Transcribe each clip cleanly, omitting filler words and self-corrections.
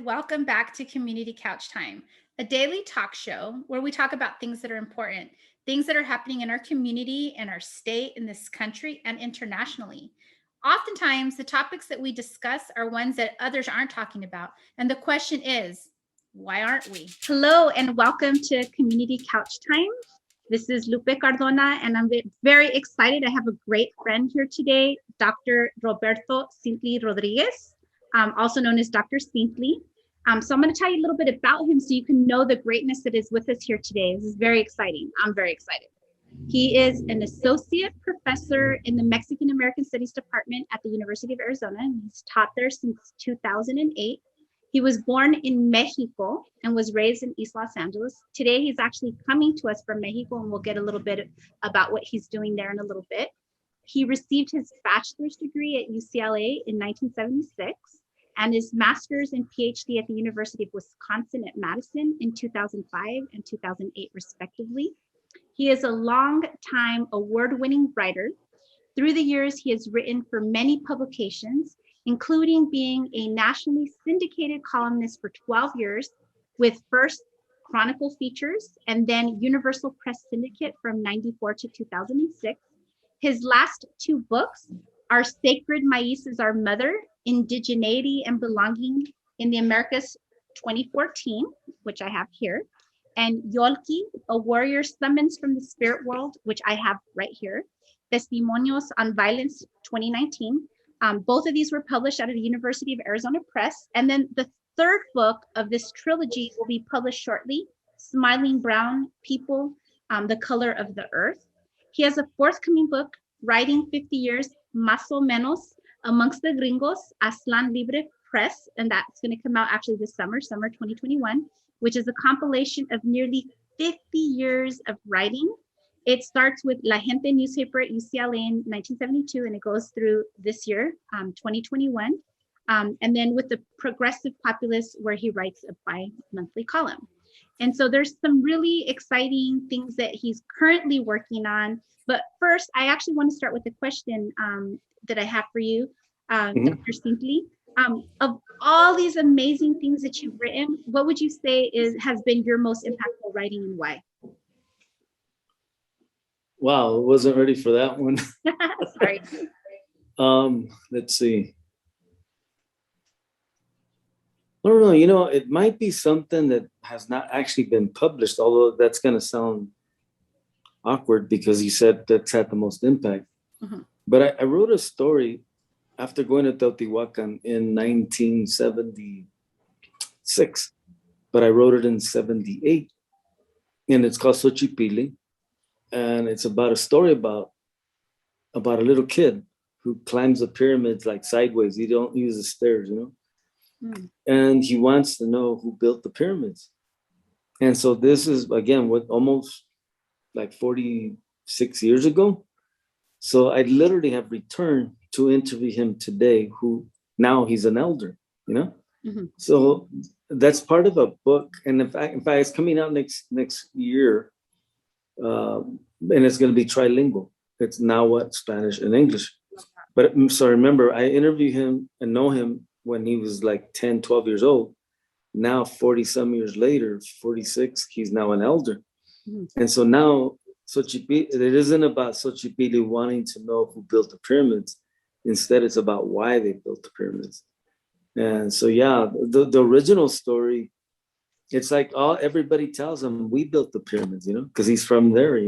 and welcome back to Community Couch Time, a daily talk show where we talk about things that are important, things that are happening in our community, in our state, in this country, and internationally. Oftentimes, the topics that we discuss are ones that others aren't talking about. And the question is, why aren't we? Hello, and welcome to Community Couch Time. This is Lupe Cardona, and I'm very excited. I have a great friend here today, Dr. Roberto Cintli Rodriguez, also known as Dr. Cintli. So I'm going to tell you a little bit about him so you can know the greatness that is with us here today. This is very exciting. I'm very excited. He is an associate professor in the Mexican American Studies Department at the University of Arizona. He's taught there since 2008. He was born in Mexico and was raised in East Los Angeles. Today, he's actually coming to us from Mexico, and we'll get a little bit about what he's doing there in a little bit. He received his bachelor's degree at UCLA in 1976 and his master's and PhD at the University of Wisconsin at Madison in 2005 and 2008, respectively. He is a long-time award-winning writer. Through the years, he has written for many publications, including being a nationally syndicated columnist for 12 years with first Chronicle Features and then Universal Press Syndicate from 94 to 2006. His last two books are Sacred Maize is Our Mother, Indigeneity and Belonging in the Americas 2014, which I have here, and Yolki, A Warrior Summons from the Spirit World, which I have right here, Testimonios on Violence 2019. Both of these were published out of the University of Arizona Press. And then the third book of this trilogy will be published shortly, Smiling Brown People, The Color of the Earth. He has a forthcoming book, Writing 50 Years, Más o Menos, Amongst the Gringos, Aslan Libre Press, and that's going to come out actually this summer 2021, which is a compilation of nearly 50 years of writing. It starts with La Gente newspaper at UCLA in 1972, and it goes through this year, 2021. And then with the Progressive Populist, where he writes a bi-monthly column. And so there's some really exciting things that he's currently working on. But first, I actually want to start with a question that I have for you, Dr. Cintli. Of all these amazing things that you've written, what would you say has been your most impactful writing and why? Wow, I wasn't ready for that one. Sorry. Let's see. I don't know, it might be something that has not actually been published, although that's going to sound awkward because you said that's had the most impact. Mm-hmm. But I wrote a story after going to Teotihuacan in 1976, but I wrote it in 78, and it's called Xochipilli. And it's about a story about a little kid who climbs the pyramids like sideways. He don't use the stairs, And he wants to know who built the pyramids. And so this is, again, what almost like 46 years ago. So I literally have returned to interview him today, who now he's an elder, Mm-hmm. So that's part of a book. And in fact, it's coming out next year. And it's going to be trilingual. It's Nahuatl, Spanish, and English. But so remember, I interviewed him and know him when he was like 10, 12 years old. Now, 40 some years later, 46, he's now an elder. Mm-hmm. And so now, it isn't about Xochipilli wanting to know who built the pyramids. Instead, it's about why they built the pyramids. And so, yeah, the original story, it's like everybody tells him we built the pyramids, because he's from there,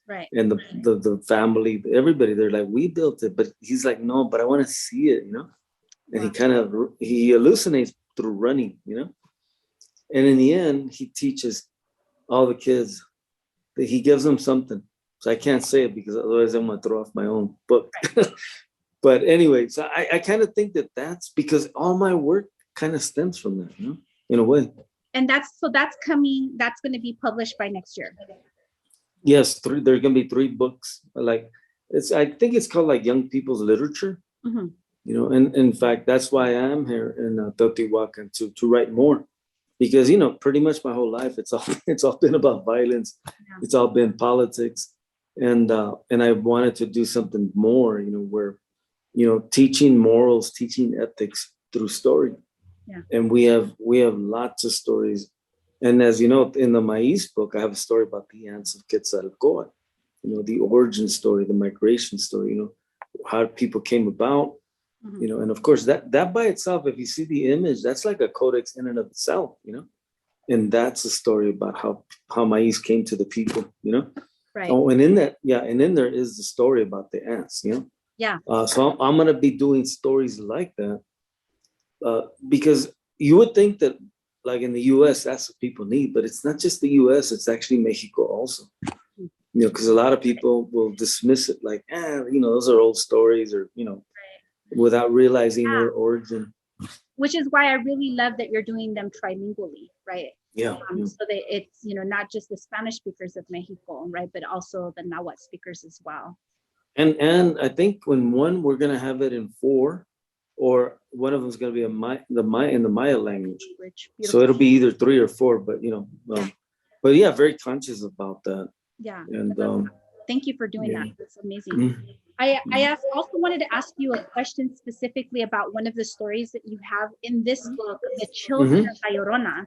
Right. And the family, everybody, they're like, we built it, but he's like, no, but I want to see it, And wow. he hallucinates through running, And in the end, he teaches all the kids that he gives them something. So I can't say it because otherwise I'm going to throw off my own book. Right. But anyway, so I kind of think that's because all my work kind of stems from that, in a way. And that's going to be published by next year. Yes, there are going to be 3 books. I think it's called like Young People's Literature. Mm-hmm. And in fact, that's why I am here in Teotihuacan to write more, because pretty much my whole life it's all been about violence. Yeah. It's all been politics, and I wanted to do something more, where teaching morals, teaching ethics through story. And we have lots of stories. And as you know, in the Maíz book, I have a story about the ants of Quetzalcoatl, the origin story, the migration story, how people came about, and of course that by itself, if you see the image, that's like a codex in and of itself, and that's a story about how Maíz came to the people. Right. Oh, and in there is the story about the ants, Yeah. So I'm gonna be doing stories like that, because you would think that, like in the U.S., that's what people need, but it's not just the U.S. It's actually Mexico also. Because a lot of people will dismiss it like, those are old stories, or without realizing their origin. Which is why I really love that you're doing them trilingually, right? Yeah. So that it's not just the Spanish speakers of Mexico, right, but also the Nahuatl speakers as well. And I think we're gonna have it in 4, or one of them is gonna be in the Maya language. So it'll be either 3 or 4, but but yeah, very conscious about that. Yeah. And thank you for doing that. That's amazing. Mm-hmm. I also wanted to ask you a question specifically about one of the stories that you have in this book, The Children of La Llorona.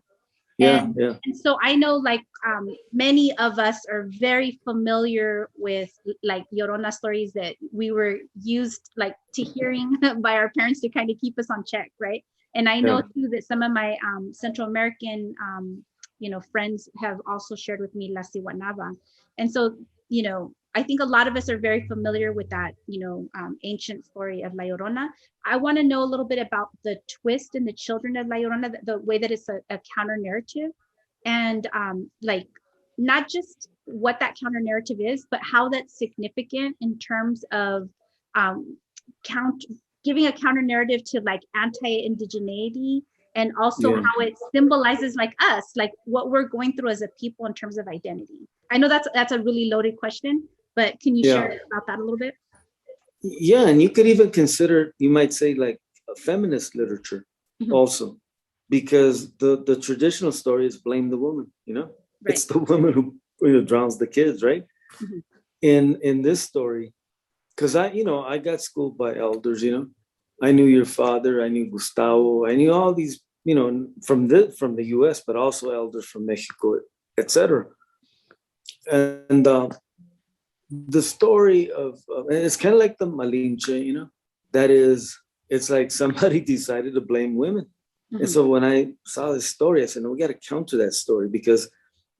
And so I know, like, many of us are very familiar with like Llorona stories that we were used like to hearing by our parents to kind of keep us on check, right? And I know too that some of my Central American friends have also shared with me La Siwanaba. And so, I think a lot of us are very familiar with that, ancient story of La Llorona. I want to know a little bit about the twist in The Children of La Llorona, the way that it's a counter narrative, and like not just what that counter narrative is, but how that's significant in terms of giving a counter narrative to like anti-indigeneity, and also how it symbolizes like us, like what we're going through as a people in terms of identity. I know that's a really loaded question, but can you share about that a little bit? Yeah, and you could even consider, you might say, like a feminist literature also, because the traditional story is blame the woman, it's the woman who drowns the kids, right? In this story, because I got schooled by elders, I knew your father, I knew Gustavo, I knew all these, from the US, but also elders from Mexico, etc. And the story of and it's kind of like the Malinche, that is, it's like somebody decided to blame women. And so when I saw this story, I said, no, we got to counter that story, because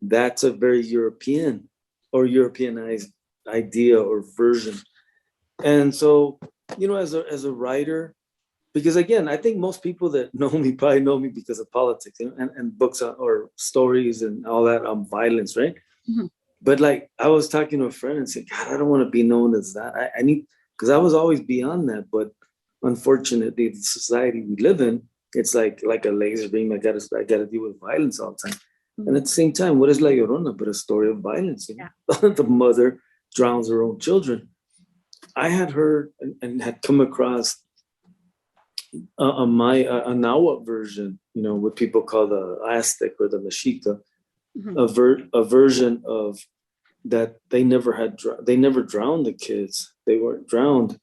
that's a very European or Europeanized idea or version. And so, as a writer, because again, I think most people that know me probably know me because of politics, and books or stories and all that violence, right? But like, I was talking to a friend and said, God, I don't want to be known as that. I need, because I was always beyond that. But unfortunately, the society we live in, it's like a laser beam. I gotta deal with violence all the time. And at the same time, what is La Llorona but a story of violence? The mother drowns her own children. I had heard and had come across a Nahuatl version, what people call the Aztec or the Mexica, a version of that they never drowned the kids. They weren't drowned.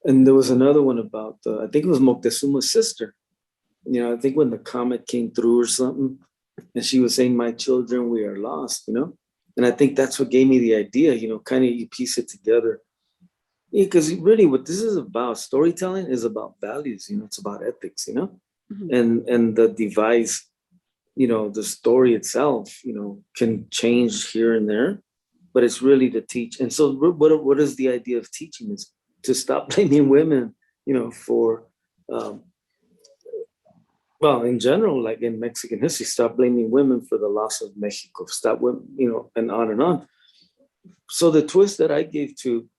And there was another one about I think it was Moctezuma's sister. I think when the comet came through or something, and she was saying, "My children, we are lost," And I think that's what gave me the idea, kind of you piece it together. Because really what this is about, storytelling is about values, it's about ethics, and the device, the story itself, can change here and there, but it's really to teach. And so what is the idea of teaching is to stop blaming women, for, well, in general, like in Mexican history, stop blaming women for the loss of Mexico, stop women, and on and on. So the twist that I gave to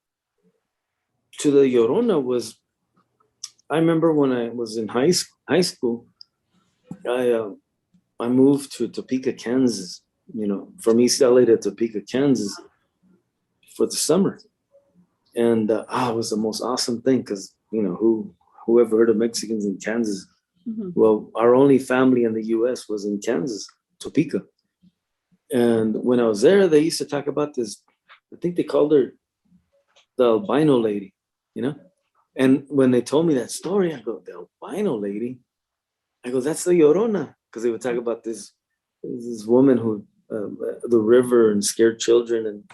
the Llorona was, I remember when I was in high school, I moved to Topeka, Kansas, from East LA to Topeka, Kansas for the summer. And it was the most awesome thing, because, whoever heard of Mexicans in Kansas? Well, our only family in the US was in Kansas, Topeka. And when I was there, they used to talk about this, I think they called her the albino lady, And when they told me that story, I go, the albino lady? I go, that's the Llorona, because they would talk about this woman who the river and scared children, and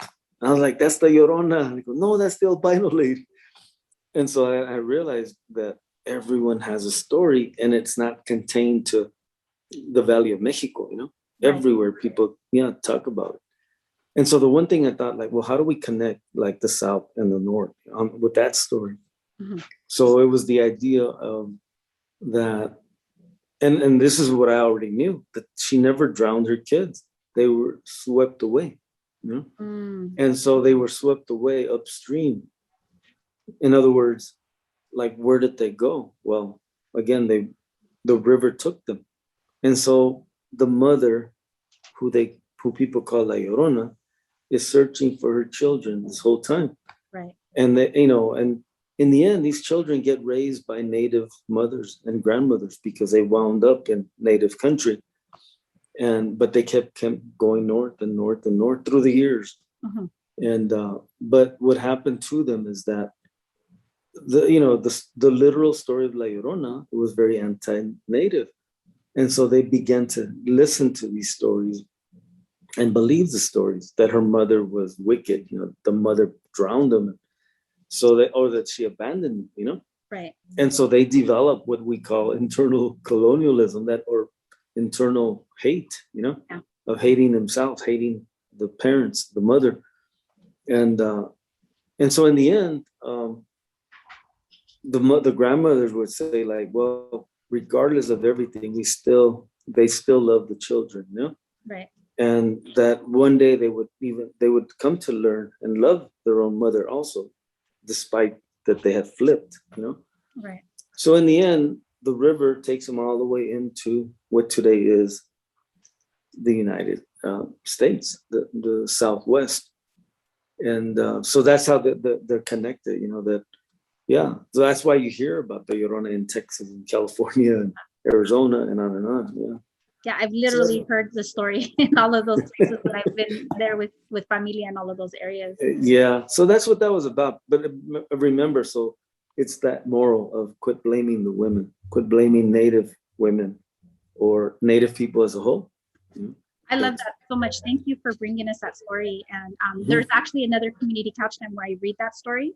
I was like, that's the Llorona. And I go, no, that's the albino lady. And so I realized that everyone has a story, and it's not contained to the Valley of Mexico. Right. Everywhere people talk about it. And so the one thing I thought, like, well, how do we connect like the South and the North with that story? Mm-hmm. So it was the idea of that, and this is what I already knew, that she never drowned her kids. They were swept away, and so they were swept away upstream. In other words, like, where did they go? Well, again, the river took them. And so the mother, who people call La Llorona, is searching for her children this whole time. Right. And and in the end, these children get raised by native mothers and grandmothers because they wound up in native country. But they kept going north and north and north through the years. Mm-hmm. And but what happened to them is that the literal story of La Llorona was very anti-native. And so they began to listen to these stories and believe the stories that her mother was wicked. The mother drowned them, or that she abandoned them. Right. And so they developed what we call internal colonialism, or internal hate, of hating themselves, hating the parents, the mother, and so in the end, the grandmothers would say, like, well, regardless of everything, they still love the children, Right. and that one day they would come to learn and love their own mother also, despite that they had flipped, Right. So in the end, the river takes them all the way into what today is the United States, the Southwest, and so that's how they're connected. So that's why you hear about the Llorona in Texas and California and Arizona and on and on. Yeah. Yeah, I've literally heard the story in all of those places that I've been there with familia in all of those areas. Yeah, so that's what that was about. But remember, so it's that moral of quit blaming the women, quit blaming Native women or Native people as a whole. I love that so much. Thank you for bringing us that story. And there's actually another community couch time where I read that story.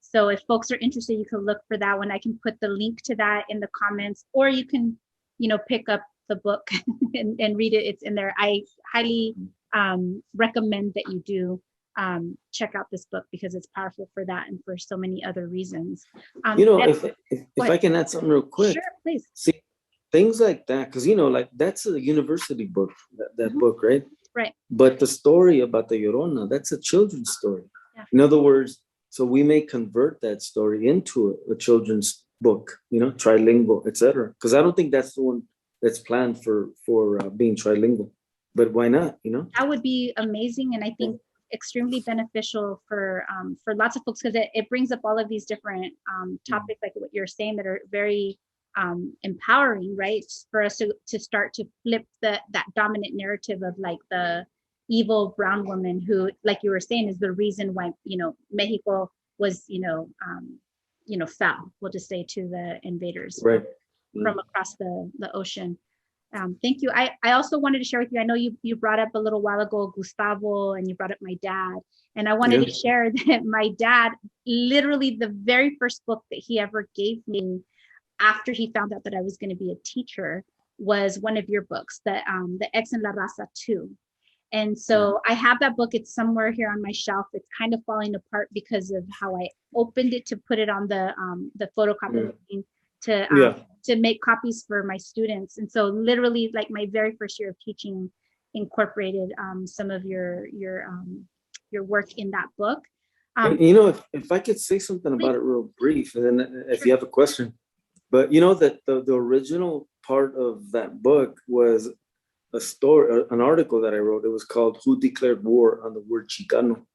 So if folks are interested, you can look for that one. I can put the link to that in the comments, or you can, pick up the book and read it. It's in there. I highly recommend that you do check out this book because it's powerful for that and for so many other reasons. If I can add something real quick. Sure, please. See, things like that, because like that's a university book, that Mm-hmm. book, right? Right. But the story about the Llorona, that's a children's story. Yeah. In other words, so we may convert that story into a children's book, trilingual, etc. Because I don't think that's the one that's planned for being trilingual. But why not? That would be amazing, and I think extremely beneficial for lots of folks, because it brings up all of these different topics, like what you're saying, that are very empowering, right? For us to start to flip that dominant narrative of like the evil brown woman who, like you were saying, is the reason why Mexico was fell, we'll just say, to the invaders, right, from across the ocean. Thank you. I also wanted to share with you, I know you brought up a little while ago Gustavo, and you brought up my dad, and I wanted to share that my dad, literally the very first book that he ever gave me after he found out that I was going to be a teacher was one of your books, the Ex en la Raza 2. And so I have that book. It's somewhere here on my shelf. It's kind of falling apart because of how I opened it to put it on the photocopy machine to make copies for my students. And so literally, like, my very first year of teaching incorporated some of your work in that book. If I could say something about it real brief, and then if you have a question. But that the original part of that book was a story, an article that I wrote. It was called "Who Declared War on the Word Chicano?"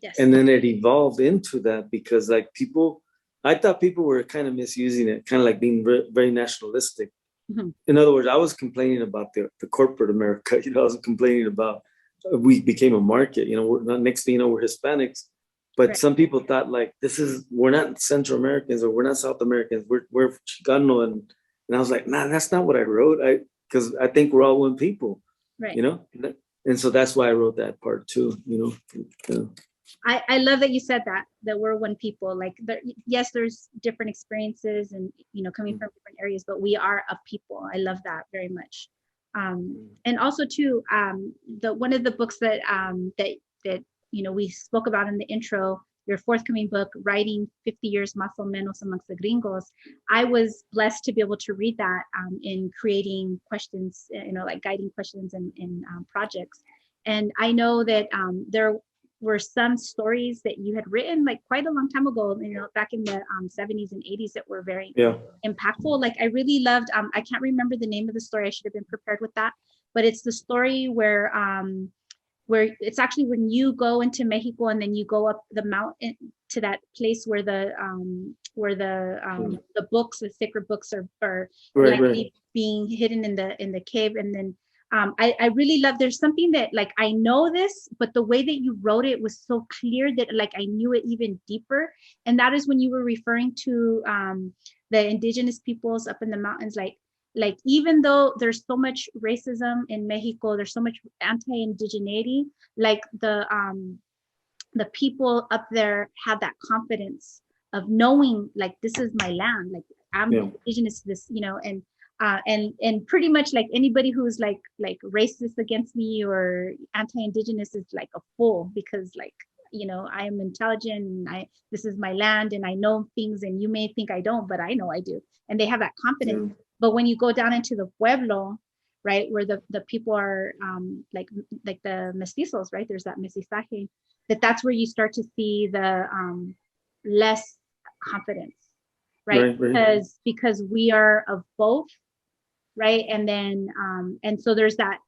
Yes. And then it evolved into that because, like, I thought people were kind of misusing it, kind of like being very nationalistic. Mm-hmm. In other words, I was complaining about the corporate America. I was complaining about we became a market. We're not, next thing you know, we're Hispanics. But some people thought, like, we're not Central Americans or we're not South Americans. We're Chicano, And I was like, nah, that's not what I wrote. Because I think we're all one people, Right. you know? And so that's why I wrote that part too, you know? I love that you said that we're one people. Like, yes, there's different experiences and, you know, coming from different areas, but we are a people. I love that very much. And also too, one of the books that you know, we spoke about in the intro, your forthcoming book, Writing 50 Years Más o Menos Amongst the Gringos. I was blessed to be able to read that in creating questions, you know, like guiding questions in projects. And I know that there were some stories that you had written like quite a long time ago, you know, back in the 70s and 80s that were very impactful. Like I really loved, I can't remember the name of the story. I should have been prepared with that, but it's the story where it's actually when you go into Mexico and then you go up the mountain to that place where the books, the sacred books are likely being hidden in the cave. And then I really love, there's something that like, I know this, but the way that you wrote it was so clear that like, I knew it even deeper. And that is when you were referring to the indigenous peoples up in the mountains, like even though there's so much racism in Mexico, there's so much anti-indigeneity, like the people up there had that confidence of knowing like, this is my land, like I'm indigenous to this, you know, and pretty much like anybody who's like racist against me or anti-indigenous is like a fool, because like, you know, I am intelligent and this is my land and I know things and you may think I don't, but I know I do. And they have that confidence. But when you go down into the pueblo, right, where the people are like the mestizos, right, there's that mestizaje, that's where you start to see the less confidence, right? Because we are of both, right? And then and so there's that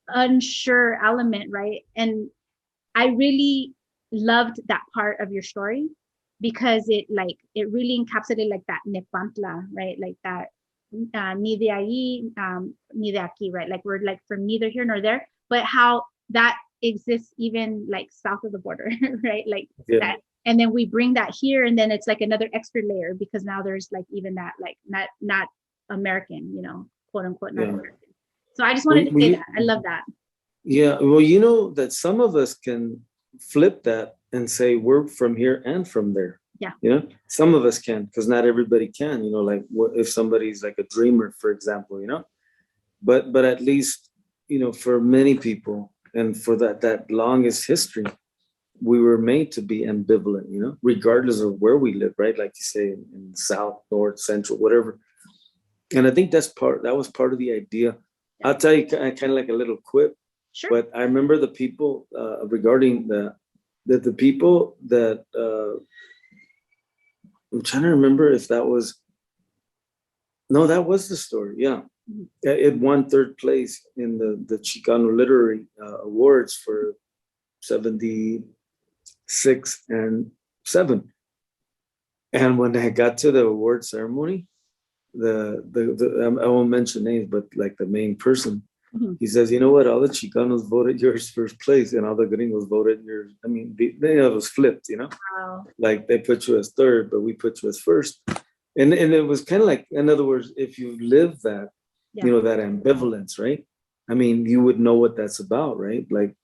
unsure element, right? And I really loved that part of your story because it really encapsulated like that nepantla, right? Like that ni de ahí, ni de aquí, right? Like we're like from neither here nor there, but how that exists even like south of the border, right? Like that. And then we bring that here, and then it's like another extra layer because now there's like even that like not American, you know, quote unquote, not American. So I just wanted to say that. I love that. Yeah, well, you know that some of us can flip that and say we're from here and from there. Yeah. You know, some of us can, because not everybody can, you know, like what if somebody's like a dreamer, for example, you know, but at least, you know, for many people and for that longest history, we were made to be ambivalent, you know, regardless of where we live, right? Like you say, in South, North, Central, whatever. And I think that was part of the idea. Yeah. I'll tell you kind of like a little quip. Sure. But I remember the people regarding the people that I'm trying to remember if that was the story. Yeah, it won third place in the Chicano Literary Awards for 76 and 7. And when I got to the award ceremony, I won't mention names, but like the main person. He says, you know what? All the Chicanos voted yours first place, and all the Gringos voted yours. I mean, it was flipped, you know. Wow. Like they put you as third, but we put you as first. And it was kind of like, in other words, if you live that, you know, that ambivalence, right? I mean, you would know what that's about, right? Like,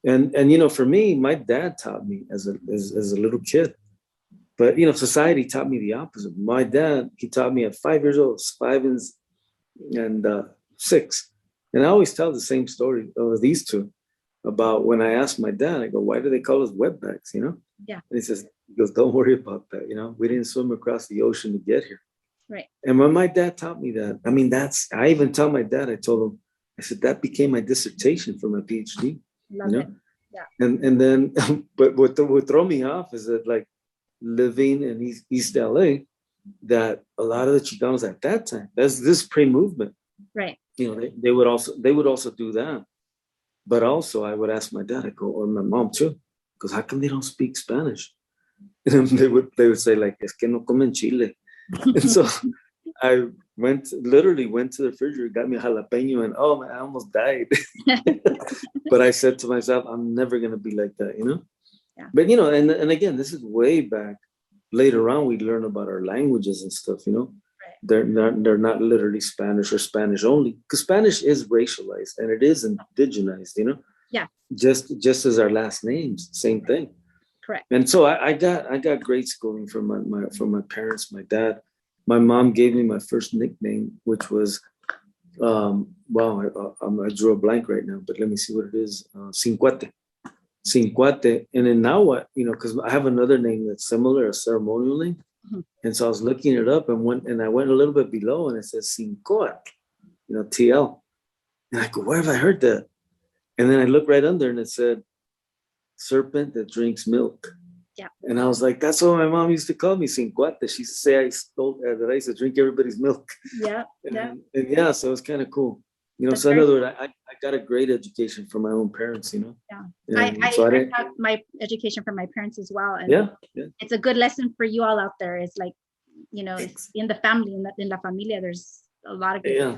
and you know, for me, my dad taught me as a little kid. But you know, society taught me the opposite. My dad, he taught me at 5 years old, 5 and 6. And I always tell the same story of these two about when I asked my dad, I go, why do they call us wetbacks, you know? Yeah. And he goes, don't worry about that, you know? We didn't swim across the ocean to get here. Right. And when my dad taught me that, I mean, I even tell my dad, I told him, I said, that became my dissertation for my PhD. Love you know? it. Yeah. And then, but what throw me off is that like living in East LA, that a lot of the Chicanos at that time, that's this pre-movement. Right. You know, they would also do that. But also I would ask my dad, I go, or my mom too, because how come they don't speak Spanish? And they would say like, es que no comen chile. And so I literally went to the refrigerator, got me a jalapeno, and oh man, I almost died. But I said to myself, I'm never gonna be like that, you know? Yeah. But you know, and again, this is way back. Later on, we learn about our languages and stuff, you know? They're not literally Spanish or Spanish only, because Spanish is racialized and it is indigenized, Yeah, just as our last names, same thing. correct. And so I got great schooling from my parents, my dad. My mom gave me my first nickname, which was wow, I drew a blank right now, but let me see what it is. Cincuate. Cincuate. And then now what, because I have another name that's similar, a ceremonial name. Mhm. And so I was looking it up and I went a little bit below and it says Cincoat, TL. And I go, where have I heard that? And then I look right under and it said serpent that drinks milk. Yeah. And I was like, that's what my mom used to call me, Cincuate. She used to say that I used to drink everybody's milk. Yeah, yeah. And yeah, so it's kind of cool. That's So in very other words, I got a great education from my own parents, Yeah. And so I didn't, got my education from my parents as well. And yeah. it's a good lesson for you all out there. It's like, it's Thanks. in the family, in la familia, there's a lot of good. Yeah.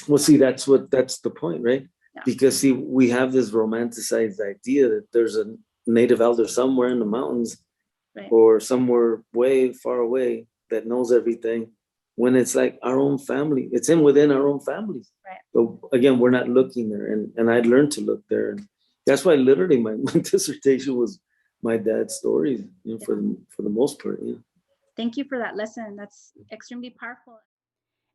Well, see, that's the point, right? Yeah. Because see, we have this romanticized idea that there's a native elder somewhere in the mountains Right. or somewhere way far away that knows everything, when it's like our own family. It's within our own families. Right. But again, we're not looking there, and I learned to look there, and that's why literally my dissertation was my dad's stories, for the most part. Yeah. Thank you for that lesson. That's extremely powerful.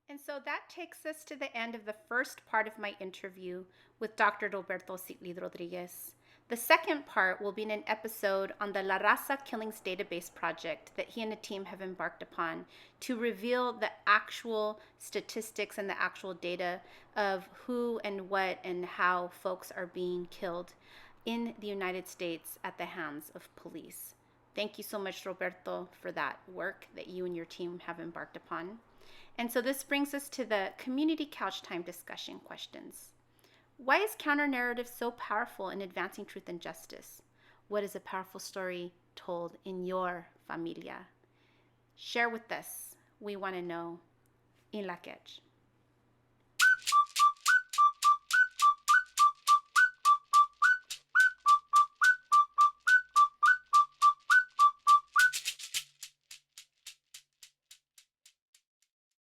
And so that takes us to the end of the first part of my interview with Dr. Roberto Cintli Rodriguez. The second part will be in an episode on the La Raza Killings Database project that he and the team have embarked upon to reveal the actual statistics and the actual data of who and what and how folks are being killed in the United States at the hands of police. Thank you so much, Roberto, for that work that you and your team have embarked upon. And so this brings us to the community couch time discussion questions. Why is counter-narrative so powerful in advancing truth and justice? What is a powerful story told in your familia? Share with us. We want to know. In la couch.